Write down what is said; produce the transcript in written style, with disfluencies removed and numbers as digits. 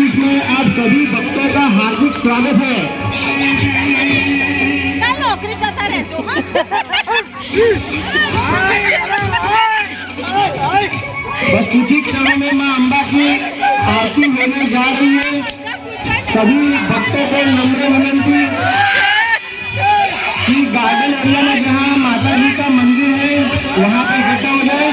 आशीष में आप सभी भक्तों का हार्दिक स्वागत है। नौकरी जाता रहते बस कुछ ही क्षणों में मां अम्बा की आरती होने जा रही है। सभी भक्तों को नम्र विनती कि गार्डन एरिया में जहाँ माता जी का मंदिर है वहाँ पे इकट्ठा हो जाए।